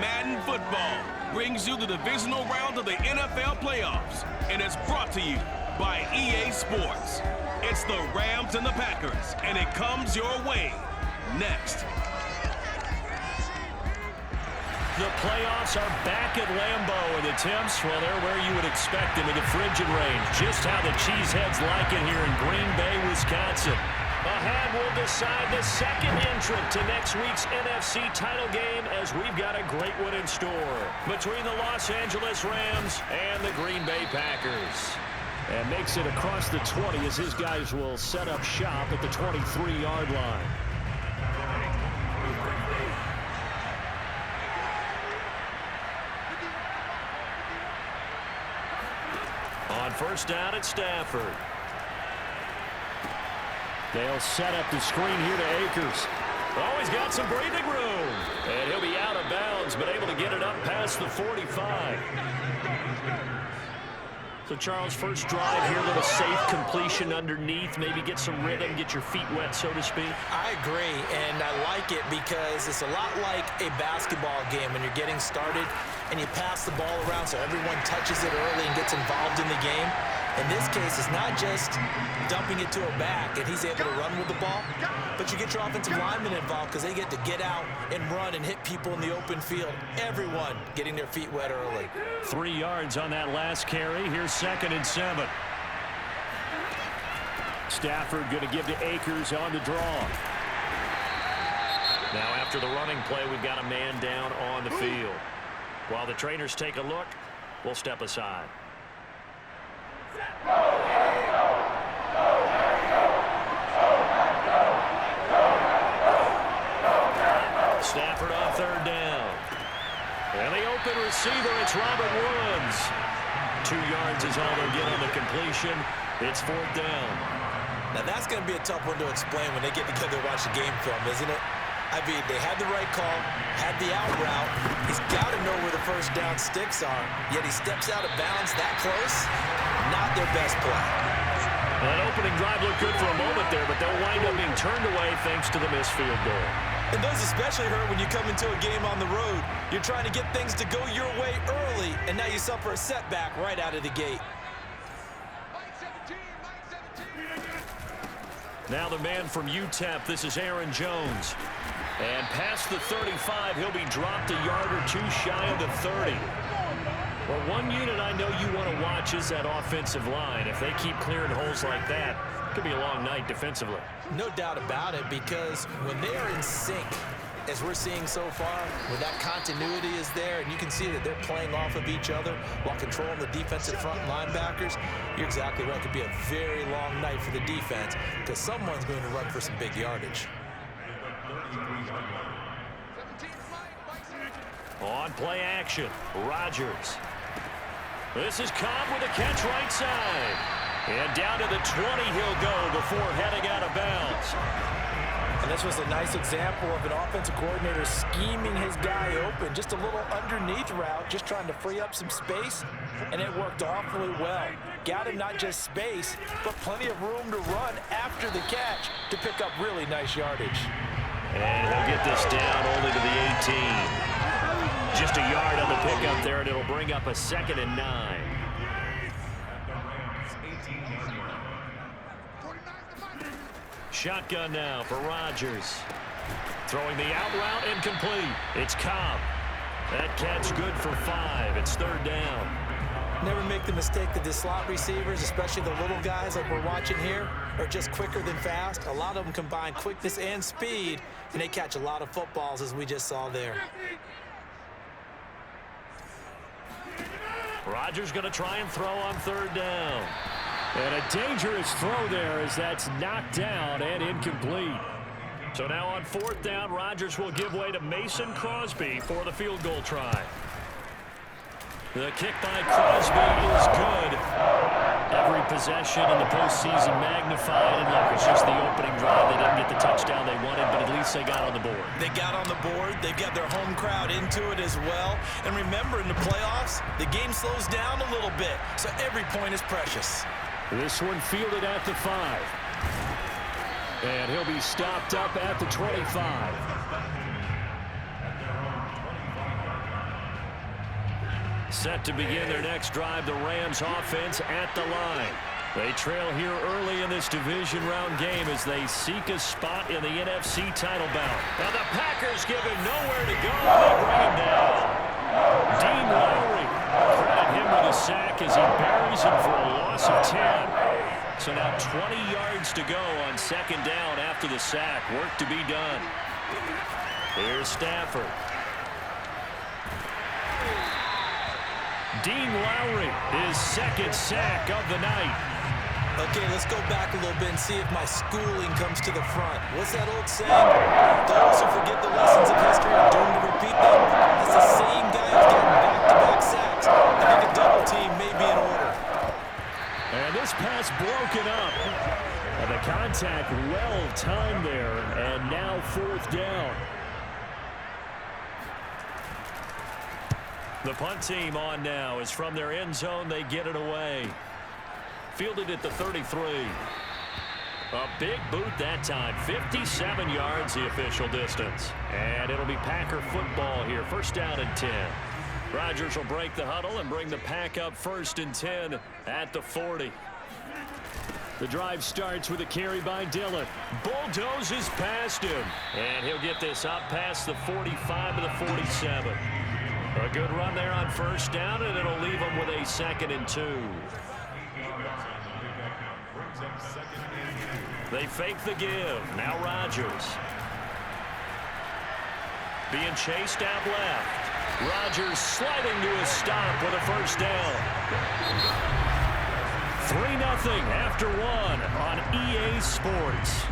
Madden Football brings you the divisional round of the NFL playoffs, and it's brought to you by EA Sports. It's the Rams and the Packers, and it comes your way next. The playoffs are back at Lambeau, and the temps, well, they're where you would expect them in the frigid range. Just how the Cheeseheads like it here in Green Bay, Wisconsin. Ahead will decide the second entrant to next week's NFC title game, as we've got a great one in store between the Los Angeles Rams and the Green Bay Packers. And makes it across the 20 as his guys will set up shop at the 23-yard line. On first down at Stafford. They'll set up the screen here to Akers. Oh, he's got some breathing room. And he'll be out of bounds, but able to get it up past the 45. So, Charles, first drive here, a little safe completion underneath. Maybe get some rhythm, get your feet wet, so to speak. I agree, and I like it because it's a lot like a basketball game when you're getting started and you pass the ball around so everyone touches it early and gets involved in the game. In this case, it's not just dumping it to a back and he's able to run with the ball, but you get your offensive linemen involved because they get to get out and run and hit people in the open field. Everyone getting their feet wet early. 3 yards on that last carry. Here's 2nd and 7. Stafford going to give to Akers on the draw. Now after the running play, we've got a man down on the field. While the trainers take a look, we'll step aside. Stafford on 3rd down. And the open receiver, it's Robert Woods. 2 yards is all they'll get on the completion. It's 4th down. Now that's going to be a tough one to explain when they get together and watch the game film, isn't it? I mean, they had the right call, had the out route. He's got to know where the first down sticks are, yet he steps out of bounds that close. Not their best play. That opening drive looked good for a moment there, but they'll wind up being turned away thanks to the missed field goal. And those especially hurt when you come into a game on the road. You're trying to get things to go your way early, and now you suffer a setback right out of the gate. Now the man from UTEP, this is Aaron Jones. And past the 35, he'll be dropped a yard or two shy of the 30. Well, one unit I know you want to watch is that offensive line. If they keep clearing holes like that, it could be a long night defensively. No doubt about it, because when they are in sync, as we're seeing so far, when that continuity is there and you can see that they're playing off of each other while controlling the defensive front linebackers, you're exactly right. It could be a very long night for the defense because someone's going to run for some big yardage. On play action, Rodgers. This is Cobb with a catch right side. And down to the 20 he'll go before heading out of bounds. And this was a nice example of an offensive coordinator scheming his guy open. Just a little underneath route, just trying to free up some space, and it worked awfully well. Got him not just space, but plenty of room to run after the catch to pick up really nice yardage. And he'll get this down only to the 18. Just a yard on the pickup there, and it'll bring up a 2nd and 9. Shotgun now for Rodgers. Throwing the out route incomplete. It's Cobb. That catch good for 5. It's 3rd down. Never make the mistake that the slot receivers, especially the little guys like we're watching here, are just quicker than fast. A lot of them combine quickness and speed, and they catch a lot of footballs, as we just saw there. Rodgers going to try and throw on 3rd down. And a dangerous throw there as that's knocked down and incomplete. So now on 4th down, Rodgers will give way to Mason Crosby for the field goal try. The kick by Crosby is good. Every possession in the postseason magnified, and look, it's just the opening drive. They didn't get the touchdown they wanted, but at least they got on the board. They got on the board. They've got their home crowd into it as well. And remember, in the playoffs, the game slows down a little bit, so every point is precious. This one fielded at the 5. And he'll be stopped up at the 25. Set to begin their next drive, the Rams offense at the line. They trail here early in this division round game as they seek a spot in the NFC title bout. Now the Packers give him nowhere to go. They bring him down. Dean Lowry, credit him with a sack as he buries him for a loss of 10. So now 20 yards to go on second down after the sack. Work to be done. Here's Stafford. Dean Lowry, his second sack of the night. Okay, let's go back a little bit and see if my schooling comes to the front. What's that old saying? Those who forget the lessons of history are doomed to repeat them. That's the same guy who's getting back-to-back sacks. I think a double team may be in order. And this pass broken up. And the contact well timed there. And now fourth down. The punt team on now is from their end zone. They get it away. Fielded at the 33. A big boot that time. 57 yards the official distance. And it'll be Packer football here. First down and 10. Rodgers will break the huddle and bring the Pack up first and 10 at the 40. The drive starts with a carry by Dillon. Bulldozes past him. And he'll get this up past the 45 to the 47. A good run there on first down, and it'll leave them with a 2nd and 2. They fake the give. Now Rodgers. Being chased out left. Rodgers sliding to a stop with a first down. 3-0 after 1 on EA Sports.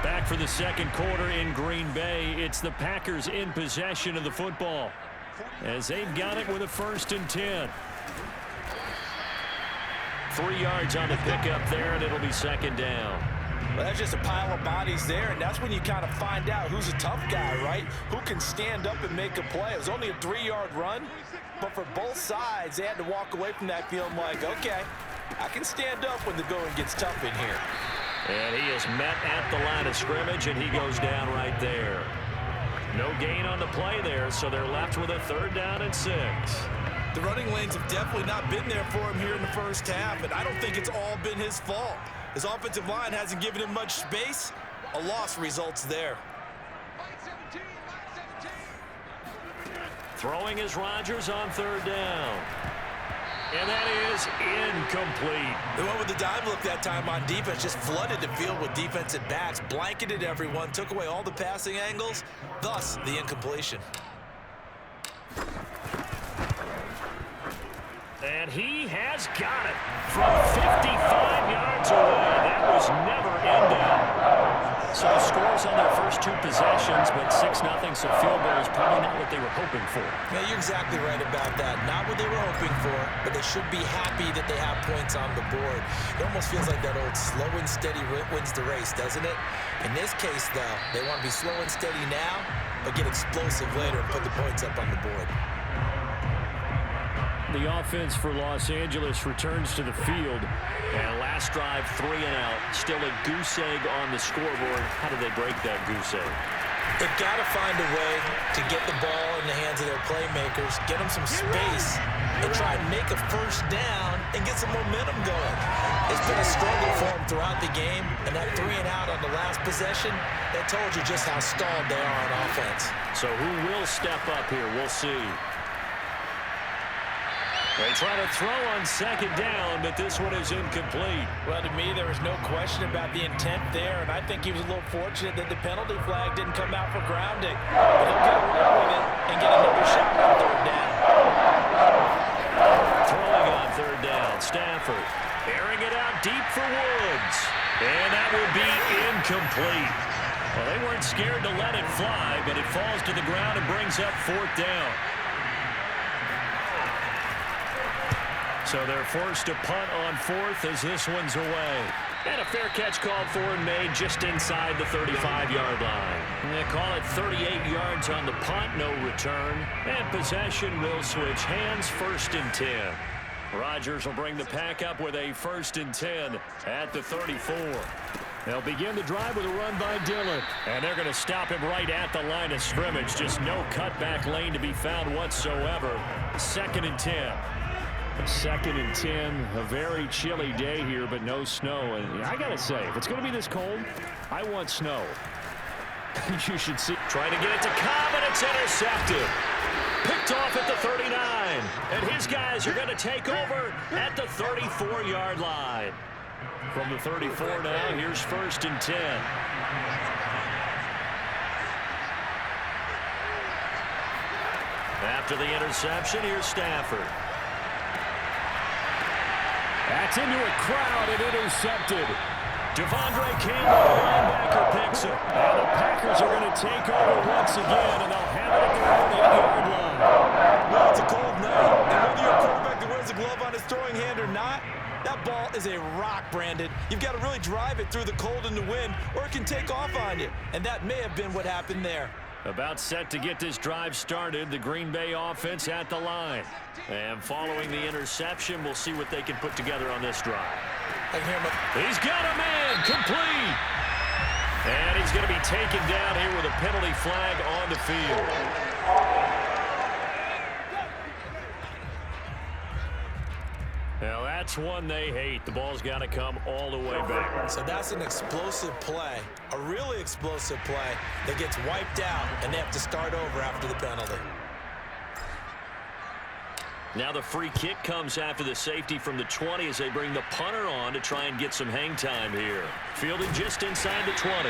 Back for the second quarter in Green Bay. It's the Packers in possession of the football as they've got it with a 1st and 10. 3 yards on the pickup there, and it'll be 2nd down. Well, that's just a pile of bodies there, and that's when you kind of find out who's a tough guy, right? Who can stand up and make a play. It was only a 3-yard run, but for both sides, they had to walk away from that feeling like, okay, I can stand up when the going gets tough in here. And he is met at the line of scrimmage, and he goes down right there. No gain on the play there, so they're left with a 3rd down and 6. The running lanes have definitely not been there for him here in the first half, and I don't think it's all been his fault. His offensive line hasn't given him much space. A loss results there. Throwing is Rodgers on 3rd down. And that is incomplete. They went with the dive look that time on defense, just flooded the field with defensive backs, blanketed everyone, took away all the passing angles, thus the incompletion. And he has got it from 55 yards away. That was never in doubt. So the scores on their first 2 possessions, but 6-0, so field goal is probably not what they were hoping for. Yeah, you're exactly right about that. Not what they were hoping for, but they should be happy that they have points on the board. It almost feels like that old slow and steady wins the race, doesn't it? In this case, though, they want to be slow and steady now, but get explosive later and put the points up on the board. The offense for Los Angeles returns to the field. And last drive, 3 and out. Still a goose egg on the scoreboard. How do they break that goose egg? They've got to find a way to get the ball in the hands of their playmakers, get them some space, and try and make a first down and get some momentum going. It's been a struggle for them throughout the game, and that 3 and out on the last possession, that told you just how stalled they are on offense. So who will step up here? We'll see. They try to throw on 2nd down, but this one is incomplete. Well, to me, there was no question about the intent there, and I think he was a little fortunate that the penalty flag didn't come out for grounding. But he'll get away with it and get another shot on 3rd down. Throwing on 3rd down, Stafford airing it out deep for Woods. And that would be incomplete. Well, they weren't scared to let it fly, but it falls to the ground and brings up 4th down. So they're forced to punt on 4th as this one's away. And a fair catch called for and made just inside the 35-yard line. They call it 38 yards on the punt, no return. And possession will switch hands, 1st and 10. Rodgers will bring the Pack up with a 1st and 10 at the 34. They'll begin the drive with a run by Dillon. And they're going to stop him right at the line of scrimmage. Just no cutback lane to be found whatsoever. 2nd and 10. 2nd and 10. A very chilly day here, but no snow. And I got to say, if it's going to be this cold, I want snow. You should see. Trying to get it to Cobb, and it's intercepted. Picked off at the 39. And his guys are going to take over at the 34-yard line. From the 34 now, here's 1st and 10. After the interception, here's Stafford. That's into a crowd and intercepted. Devondre Campbell, the linebacker, picks it. And the Packers are going to take over once again, and they'll have it at their own 8-yard line. Well, it's a cold night, and whether you're a quarterback that wears a glove on his throwing hand or not, that ball is a rock, Brandon. You've got to really drive it through the cold and the wind, or it can take off on you. And that may have been what happened there. About set to get this drive started, the Green Bay offense at the line. And following the interception, we'll see what they can put together on this drive. I can hear him. He's got a man, complete. And he's going to be taken down here with a penalty flag on the field. Now that's one they hate. The ball's got to come all the way back. So that's an explosive play, a really explosive play that gets wiped out, and they have to start over after the penalty. Now the free kick comes after the safety from the 20 as they bring the punter on to try and get some hang time here. Fielding just inside the 20.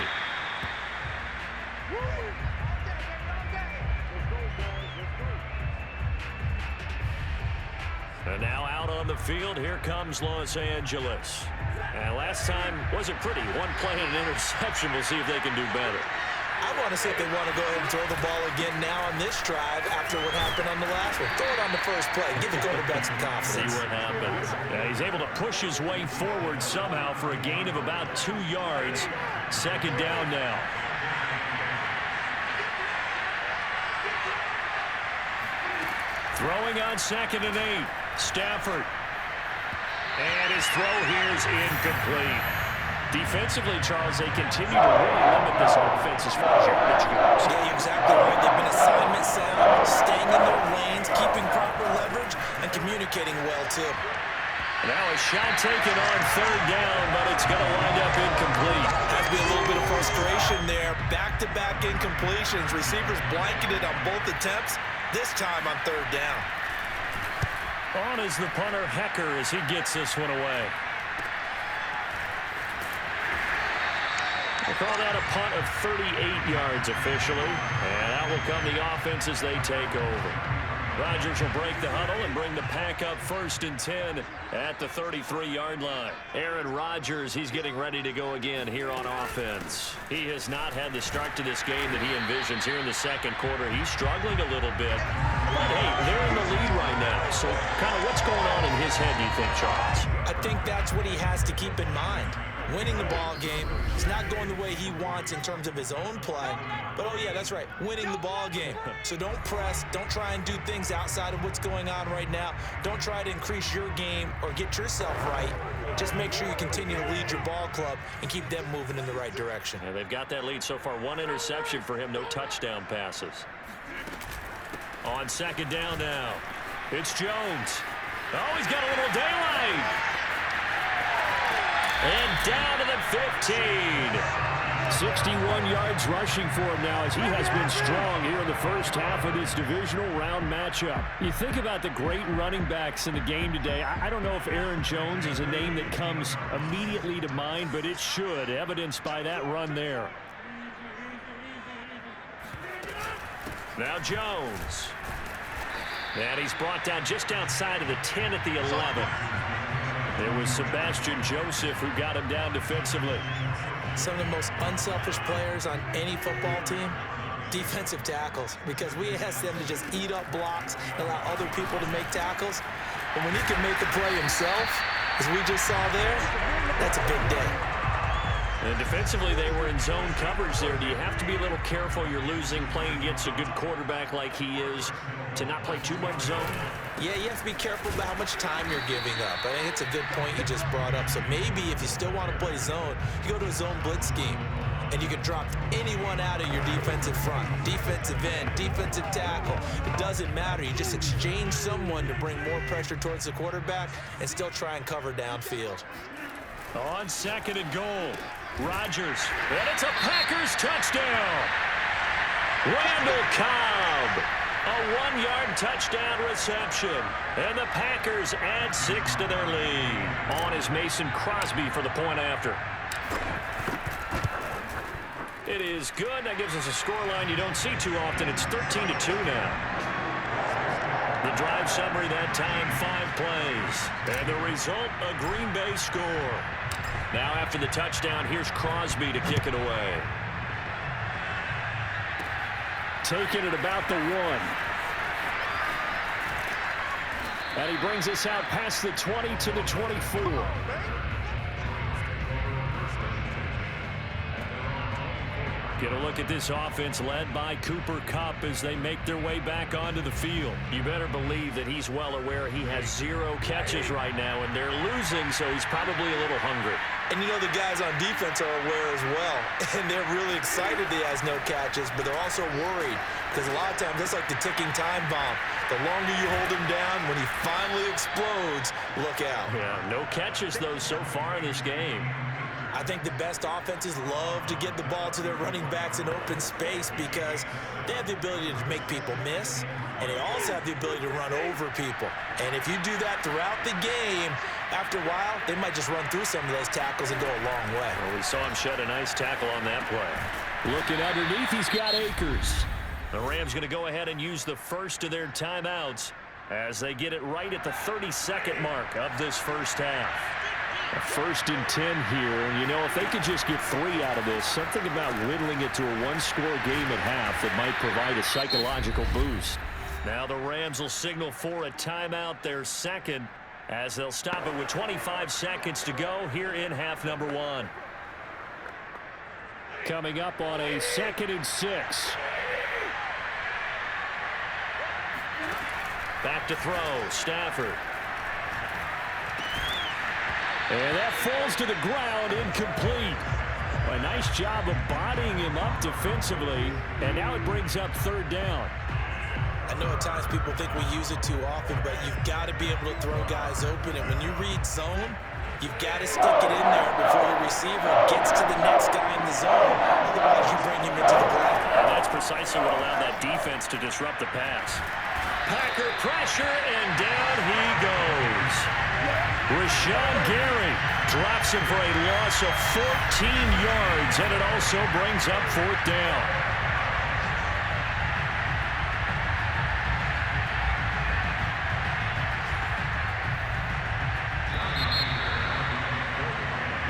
And now out on the field, here comes Los Angeles. And last time wasn't pretty. One play and an interception. We'll see if they can do better. I want to see if they want to go ahead and throw the ball again now on this drive after what happened on the last one. Throw it on the first play. Give the quarterback some confidence. See what happens. Yeah, he's able to push his way forward somehow for a gain of about 2 yards. 2nd down now. Throwing on 2nd and 8. Stafford. And his throw here is incomplete. Defensively, Charles, they continue to really limit this offense as far as yardage goes. Yeah, you're exactly right. They've been assignment sound, staying in their lanes, keeping proper leverage, and communicating well, too. Now a shot taken on 3rd down, but it's going to wind up incomplete. Has to be a little bit of frustration there. Back-to-back incompletions. Receivers blanketed on both attempts, this time on 3rd down. On is the punter, Hecker, as he gets this one away. We'll call that a punt of 38 yards officially. And out will come the offense as they take over. Rodgers will break the huddle and bring the pack up 1st and 10 at the 33-yard line. Aaron Rodgers, he's getting ready to go again here on offense. He has not had the start to this game that he envisions here in the 2nd quarter. He's struggling a little bit. But, hey, they're in the lead right now. So, kind of what's going on in his head, do you think, Charles? I think that's what he has to keep in mind. Winning the ball game. It's not going the way he wants in terms of his own play. But, oh, yeah, that's right, winning the ball game. So don't press. Don't try and do things outside of what's going on right now. Don't try to increase your game or get yourself right. Just make sure you continue to lead your ball club and keep them moving in the right direction. And they've got that lead so far. 1 interception for him, no touchdown passes. On 2nd down now, it's Jones. Oh, he's got a little daylight. And down to the 15. 61 yards rushing for him now as he has been strong here in the first half of this divisional round matchup. You think about the great running backs in the game today. I don't know if Aaron Jones is a name that comes immediately to mind, but it should, evidenced by that run there. Now Jones. And he's brought down just outside of the 10 at the 11. It was Sebastian Joseph who got him down defensively. Some of the most unselfish players on any football team, defensive tackles, because we ask them to just eat up blocks and allow other people to make tackles. But when he can make the play himself, as we just saw there, that's a big day. And defensively, they were in zone coverage there. Do you have to be a little careful? You're losing, playing against a good quarterback like he is, to not play too much zone? Yeah, you have to be careful about how much time you're giving up. I think it's a good point you just brought up. So maybe if you still want to play zone, you go to a zone blitz scheme. And you can drop anyone out of your defensive front, defensive end, defensive tackle. It doesn't matter. You just exchange someone to bring more pressure towards the quarterback and still try and cover downfield. On 2nd and goal, Rodgers. And it's a Packers touchdown. Randall Cobb. A 1-yard touchdown reception. And the Packers add 6 to their lead. On is Mason Crosby for the point after. It is good. That gives us a scoreline you don't see too often. It's 13-2 now. The drive summary that time, 5 plays. And the result, a Green Bay score. Now after the touchdown, here's Crosby to kick it away. Taking it about the 1. And he brings us out past the 20 to the 24. Get a look at this offense led by Cooper Kupp as they make their way back onto the field. You better believe that he's well aware he has 0 catches right now, and they're losing, so he's probably a little hungry. And you know the guys on defense are aware as well, and they're really excited he has no catches, but they're also worried because a lot of times it's like the ticking time bomb. The longer you hold him down, when he finally explodes, look out. Yeah, no catches, though, so far in this game. I think the best offenses love to get the ball to their running backs in open space because they have the ability to make people miss, and they also have the ability to run over people. And if you do that throughout the game, after a while, they might just run through some of those tackles and go a long way. Well, we saw him shed a nice tackle on that play. Looking underneath, he's got Akers. The Rams going to go ahead and use the first of their timeouts as they get it right at the 32nd mark of this first half. A 1st and 10 here, and you know, if they could just get 3 out of this, something about whittling it to a 1-score game at half that might provide a psychological boost. Now the Rams will signal for a timeout, their second, as they'll stop it with 25 seconds to go here in half number 1. Coming up on a 2nd and 6. Back to throw, Stafford. And that falls to the ground, incomplete. A nice job of bodying him up defensively, and now it brings up 3rd down. I know at times people think we use it too often, but you've got to be able to throw guys open, and when you read zone, you've got to stick it in there before your receiver gets to the next guy in the zone. Otherwise, you bring him into the play. And that's precisely what allowed that defense to disrupt the pass. Packer pressure, and down he goes. Rashawn Gary drops him for a loss of 14 yards, and it also brings up 4th down.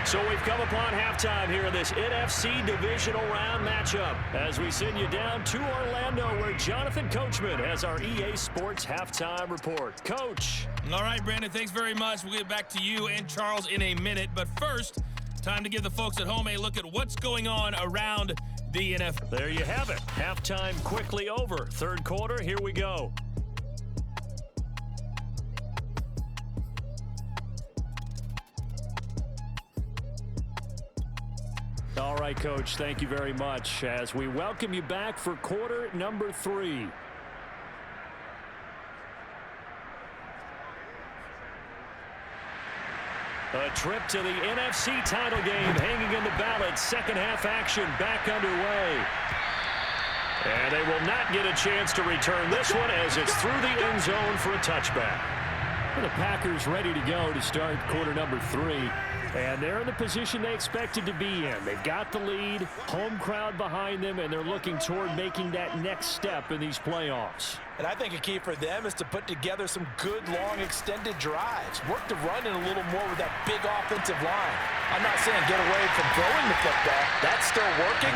So we've come upon halftime here in this NFC Divisional Round matchup as we send you down to Orlando where Jonathan Coachman has our EA Sports Halftime Report. Coach. All right, Brandon, thanks very much. We'll get back to you and Charles in a minute. But first, time to give the folks at home a look at what's going on around the NFL. There you have it. Halftime quickly over. 3rd quarter, here we go. All right, Coach, thank you very much as we welcome you back for quarter number 3. A trip to the NFC title game hanging in the balance. Second half action back underway. And they will not get a chance to return this one as it's through the end zone for a touchback. The Packers ready to go to start quarter number 3. And they're in the position they expected to be in. They've got the lead, home crowd behind them, and they're looking toward making that next step in these playoffs. And I think a key for them is to put together some good, long, extended drives. Work the run in a little more with that big offensive line. I'm not saying get away from throwing the football. That's still working,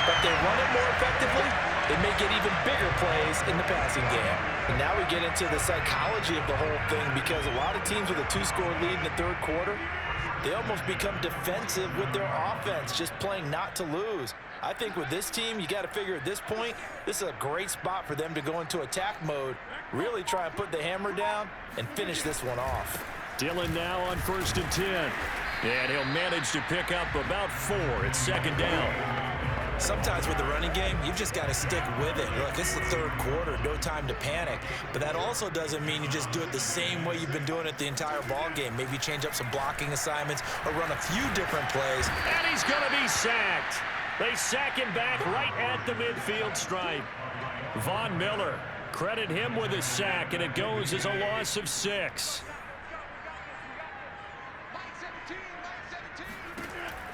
but they run it more effectively. They may get even bigger plays in the passing game. And now we get into the psychology of the whole thing because a lot of teams with a 2-score lead in the 3rd quarter, they almost become defensive with their offense, just playing not to lose. I think with this team, you got to figure at this point, this is a great spot for them to go into attack mode, really try and put the hammer down and finish this one off. Dillon now on 1st and 10. And he'll manage to pick up about 4. It's 2nd down. Sometimes with the running game, you've just got to stick with it. Look, it's the 3rd quarter, no time to panic. But that also doesn't mean you just do it the same way you've been doing it the entire ball game. Maybe change up some blocking assignments or run a few different plays. And he's going to be sacked. They sack him back right at the midfield stripe. Von Miller, credit him with a sack, and it goes as a loss of 6.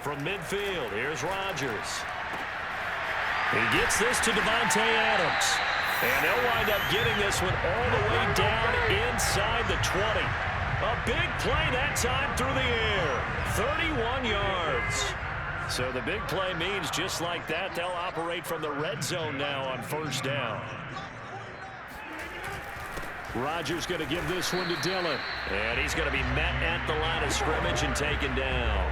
From midfield, here's Rodgers. He gets this to Davante Adams. And they'll wind up getting this one all the way down inside the 20. A big play that time through the air. 31 yards. So the big play means just like that, they'll operate from the red zone now on 1st down. Rodgers going to give this one to Dillon. And he's going to be met at the line of scrimmage and taken down.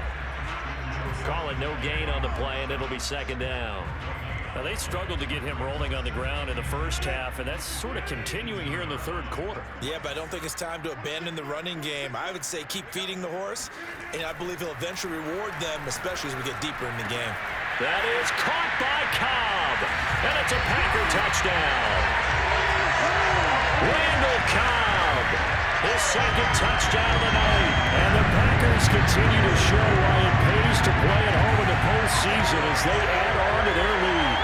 Call it no gain on the play, and it'll be 2nd down. Now, they struggled to get him rolling on the ground in the first half, and that's sort of continuing here in the 3rd quarter. Yeah, but I don't think it's time to abandon the running game. I would say keep feeding the horse, and I believe he'll eventually reward them, especially as we get deeper in the game. That is caught by Cobb, and it's a Packer touchdown. Randall Cobb, his 2nd touchdown of the night. And the Packers continue to show why it pays to play at home in the postseason as they add on to their lead.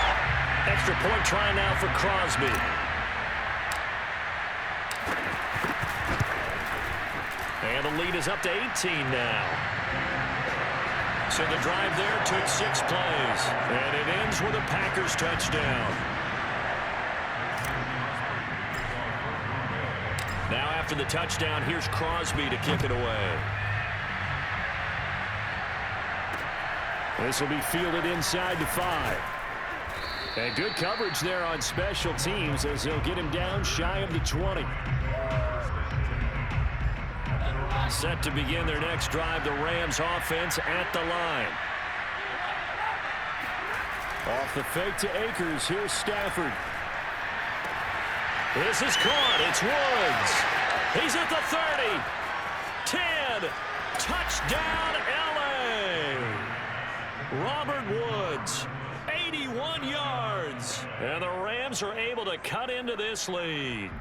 Extra point try now for Crosby. And the lead is up to 18 now. So the drive there took 6 plays. And it ends with a Packers touchdown. Now after the touchdown, here's Crosby to kick it away. This will be fielded inside the 5. And good coverage there on special teams as they'll get him down shy of the 20. Set to begin their next drive, the Rams offense at the line. Off the fake to Akers, here's Stafford. This is caught, it's Woods. He's at the 30. 10. Touchdown, L.A. Robert Woods, 81 yards. And the Rams are able to cut into this lead.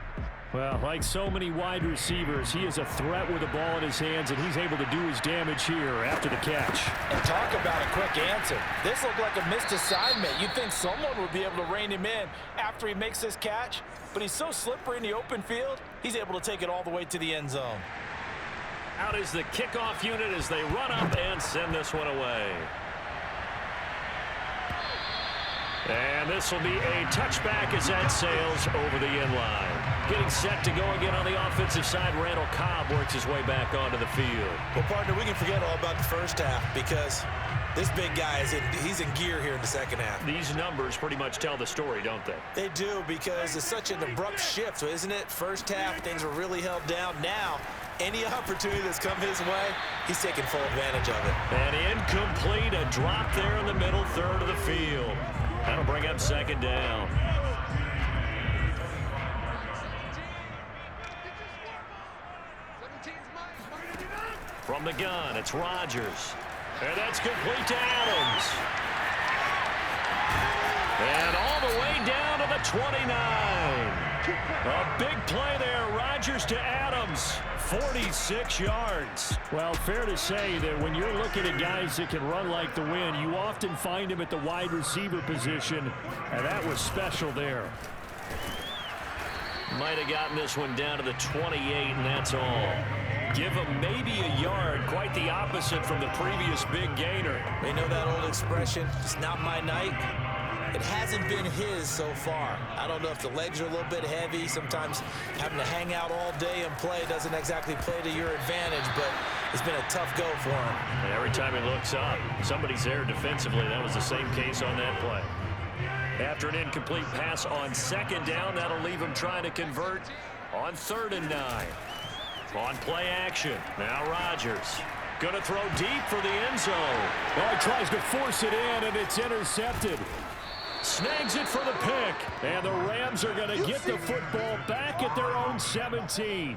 Well, like so many wide receivers, he is a threat with the ball in his hands, and he's able to do his damage here after the catch. And talk about a quick answer. This looked like a missed assignment. You'd think someone would be able to rein him in after he makes this catch, but he's so slippery in the open field, he's able to take it all the way to the end zone. Out is the kickoff unit as they run up and send this one away. And this will be a touchback as that sails over the end line. Getting set to go again on the offensive side, Randall Cobb works his way back onto the field. Well, partner, we can forget all about the first half because this big guy he's in gear here in the second half. These numbers pretty much tell the story, don't they? They do, because it's such an abrupt shift, isn't it? First half, things were really held down. Now, any opportunity that's come his way, he's taking full advantage of it. And incomplete, a drop there in the middle third of the field. That'll bring up second down. From the gun, it's Rodgers. And that's complete to Adams. And all the way down to the 29. A big play there, Rodgers to Adams. 46 yards. Well, fair to say that when you're looking at guys that can run like the wind, you often find them at the wide receiver position, and that was special there. Might have gotten this one down to the 28, and that's all. Give him maybe a yard, quite the opposite from the previous big gainer. You know that old expression, it's not my night? It hasn't been his so far. I don't know if the legs are a little bit heavy. Sometimes having to hang out all day and play doesn't exactly play to your advantage, but it's been a tough go for him. And every time he looks up, somebody's there defensively. That was the same case on that play. After an incomplete pass on second down, that'll leave him trying to convert on 3rd and 9. On play action, now Rodgers. Going to throw deep for the end zone. Oh, he tries to force it in, and it's intercepted. Snags it for the pick. And the Rams are going to get the football back at their own 17.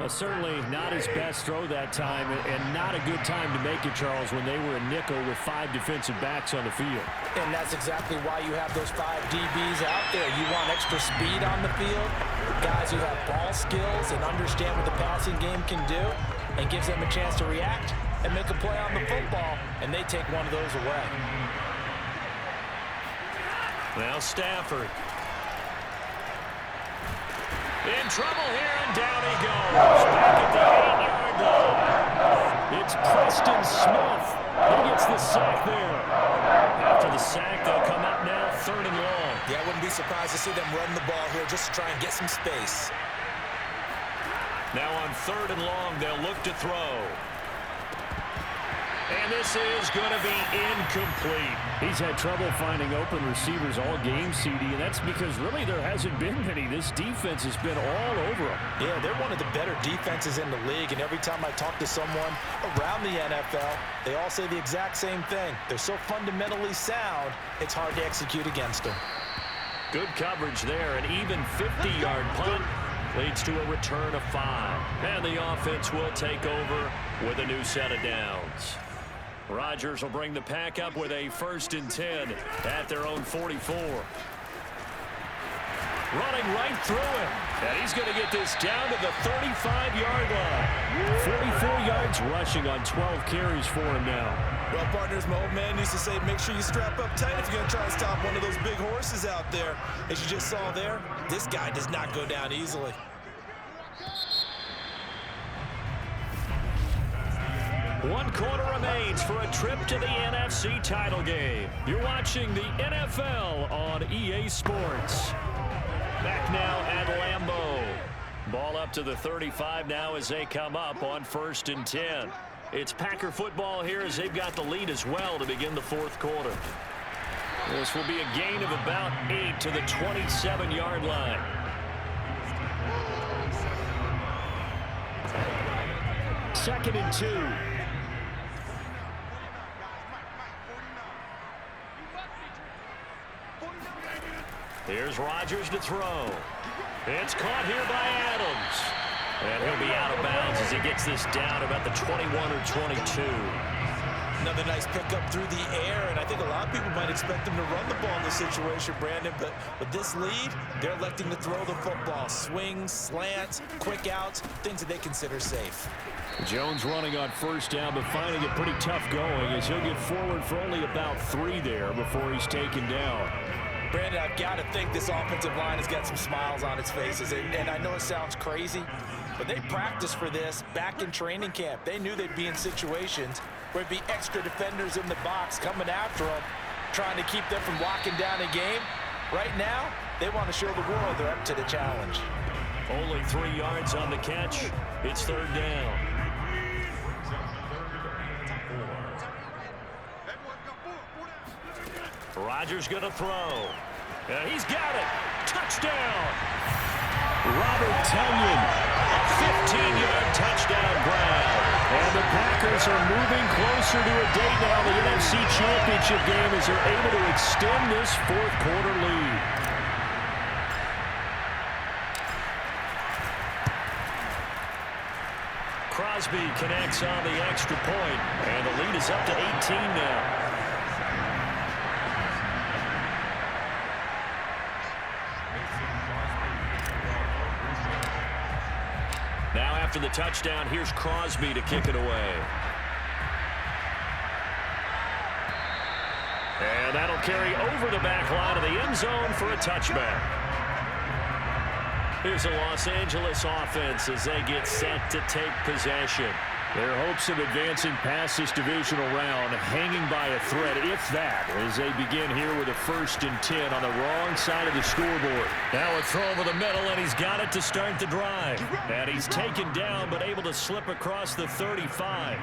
Certainly not his best throw that time, and not a good time to make it, Charles, when they were a nickel with 5 defensive backs on the field. And that's exactly why you have those 5 DBs out there. You want extra speed on the field, guys who have ball skills and understand what the passing game can do, and gives them a chance to react and make a play on the football, and they take one of those away. Now Stafford. In trouble here, and down he goes. Back at the 8-yard line. It's Preston Smith. He gets the sack there. After the sack, they'll come up now 3rd and long. Yeah, I wouldn't be surprised to see them run the ball here just to try and get some space. Now on 3rd and long, they'll look to throw. And this is going to be incomplete. He's had trouble finding open receivers all game, CD, and that's because really there hasn't been many. This defense has been all over them. Yeah, they're one of the better defenses in the league, and every time I talk to someone around the NFL, they all say the exact same thing. They're so fundamentally sound, it's hard to execute against them. Good coverage there, an even 50-yard punt leads to a return of 5. And the offense will take over with a new set of downs. Rodgers will bring the pack up with a 1st and 10 at their own 44. Running right through him. And he's going to get this down to the 35-yard line. 44 yards rushing on 12 carries for him now. Well, partners, my old man used to say, make sure you strap up tight if you're going to try to stop one of those big horses out there. As you just saw there, this guy does not go down easily. One quarter remains for a trip to the NFC title game. You're watching the NFL on EA Sports. Back now at Lambeau. Ball up to the 35 now as they come up on 1st and 10. It's Packer football here as they've got the lead as well to begin the 4th quarter. This will be a gain of about 8 to the 27-yard line. Second and 2. Here's Rodgers to throw. It's caught here by Adams. And he'll be out of bounds as he gets this down about the 21 or 22. Another nice pickup through the air, and I think a lot of people might expect them to run the ball in this situation, Brandon, but with this lead, they're electing to throw the football. Swings, slants, quick outs, things that they consider safe. Jones running on 1st down, but finding it pretty tough going as he'll get forward for only about 3 there before he's taken down. Brandon, I've got to think this offensive line has got some smiles on its faces, and I know it sounds crazy, but they practiced for this back in training camp. They knew they'd be in situations where there'd be extra defenders in the box coming after them, trying to keep them from locking down a game. Right now, they want to show the world they're up to the challenge. Only 3 yards on the catch. It's 3rd down. Rodgers going to throw. He's got it. Touchdown. Robert Tonyan. A 15-yard touchdown grab. And the Packers are moving closer to a date now, the NFC Championship game, as they're able to extend this 4th quarter lead. Crosby connects on the extra point, and the lead is up to 18 now. Now after the touchdown, here's Crosby to kick it away. And that'll carry over the back line of the end zone for a touchback. Here's the Los Angeles offense as they get set to take possession. Their hopes of advancing past this divisional round hanging by a thread, if that, as they begin here with a 1st and 10 on the wrong side of the scoreboard. Now a throw over the middle, and he's got it to start the drive. And he's taken down, but able to slip across the 35.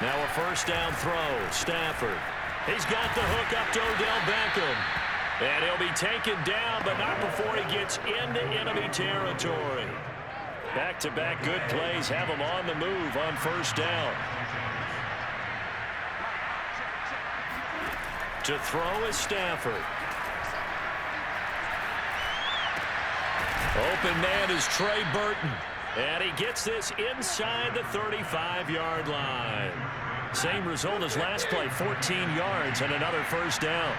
Now a 1st down throw. Stafford. He's got the hook up to Odell Beckham. And he'll be taken down, but not before he gets into enemy territory. Back-to-back good plays have him on the move on first down. To throw is Stafford. Open man is Trey Burton. And he gets this inside the 35-yard line. Same result as last play, 14 yards and another first down.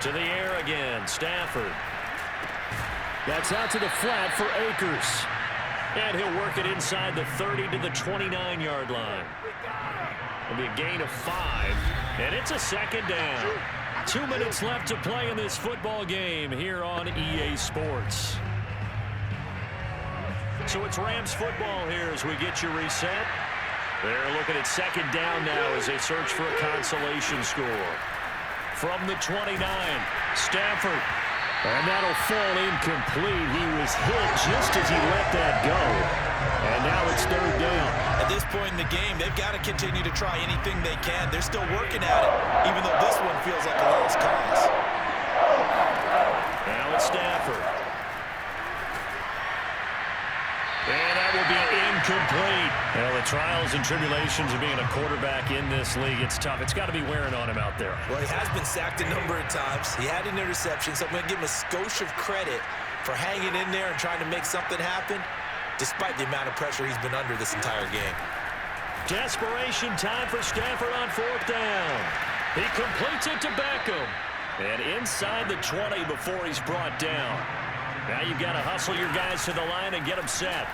To the air again, Stafford. That's out to the flat for Akers. And he'll work it inside the 30 to the 29-yard line. It'll be a gain of 5, and it's a second down. 2 minutes left to play in this football game here on EA Sports. So it's Rams football here as we get you reset. They're looking at second down now as they search for a consolation score. From the 29, Stafford. And that'll fall incomplete. He was hit just as he let that go. And now it's third down. At this point in the game, they've got to continue to try anything they can. They're still working at it, even though this one feels like a lost cause. Now it's Stafford. And that will be incomplete. Well, the trials and tribulations of being a quarterback in this league, it's tough. It's got to be wearing on him out there. Well, he has been sacked a number of times. He had an interception, so I'm going to give him a skosh of credit for hanging in there and trying to make something happen, despite the amount of pressure he's been under this entire game. Desperation time for Stafford on fourth down. He completes it to Beckham. And inside the 20 before he's brought down. Now you've got to hustle your guys to the line and get them set.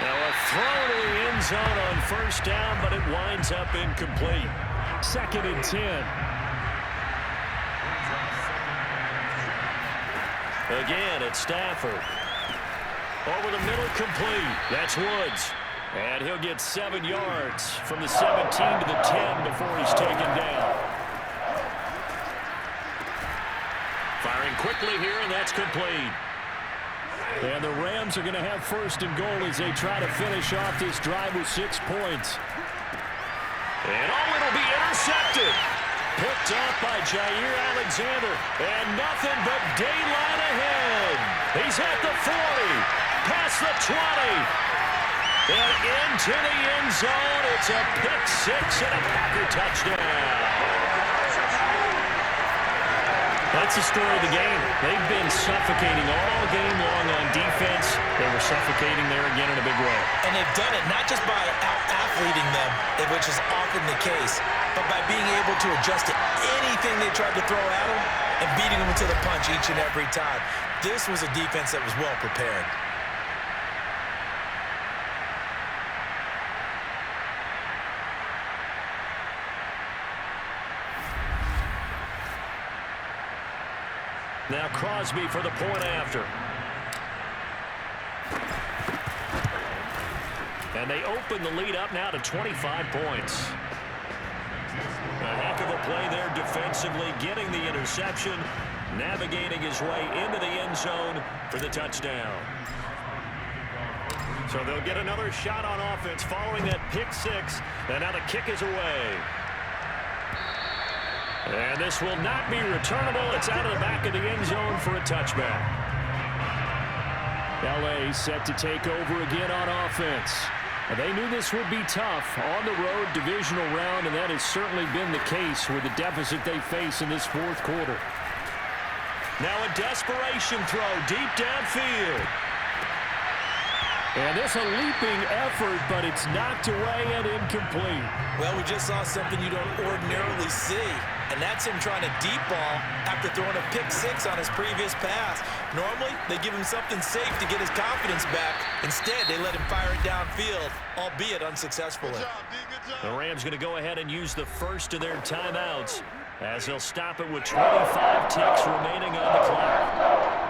Now a throw to the end zone on first down, but it winds up incomplete. Second and 10. Again, it's Stafford. Over the middle, complete. That's Woods. And he'll get 7 yards from the 17 to the 10 before he's taken down. Firing quickly here, and that's complete. And the Rams are going to have first and goal as they try to finish off this drive with 6 points. And it'll be intercepted. Picked up by Jair Alexander. And nothing but daylight ahead. He's at the 40. Past the 20. And into the end zone. It's a pick 6 and a Packer touchdown. That's the story of the game. They've been suffocating all game long on defense. They were suffocating there again in a big way. And they've done it not just by out-athleting them, which is often the case, but by being able to adjust to anything they tried to throw at them and beating them to the punch each and every time. This was a defense that was well prepared. Now Crosby for the point after. And they open the lead up now to 25 points. A heck of a play there defensively, getting the interception, navigating his way into the end zone for the touchdown. So they'll get another shot on offense following that pick 6, and now the kick is away. And this will not be returnable. It's out of the back of the end zone for a touchback. LA set to take over again on offense. They knew this would be tough on the road divisional round, and that has certainly been the case with the deficit they face in this fourth quarter. Now a desperation throw deep downfield. And it's a leaping effort, but it's knocked away and incomplete. Well, we just saw something you don't ordinarily see, and that's him trying to deep ball after throwing a pick 6 on his previous pass. Normally, they give him something safe to get his confidence back. Instead, they let him fire it downfield, albeit unsuccessfully. The Rams going to go ahead and use the first of their timeouts as they'll stop it with 25 ticks remaining on the clock.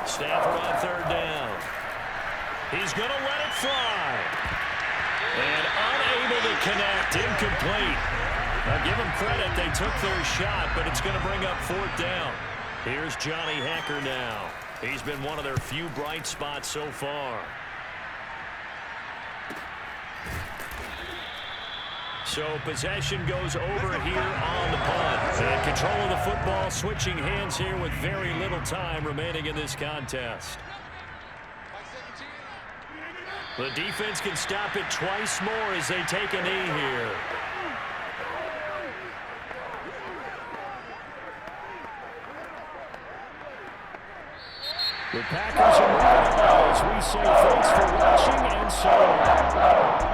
Stafford on third down. He's going to let it fly. And unable to connect, incomplete. Now give them credit, they took their shot, but it's going to bring up fourth down. Here's Johnny Hekker now. He's been one of their few bright spots so far. So possession goes over here on the punt. And control of the football, switching hands here with very little time remaining in this contest. The defense can stop it twice more as they take a knee here. The Packers are moving on as we say thanks for watching and so long.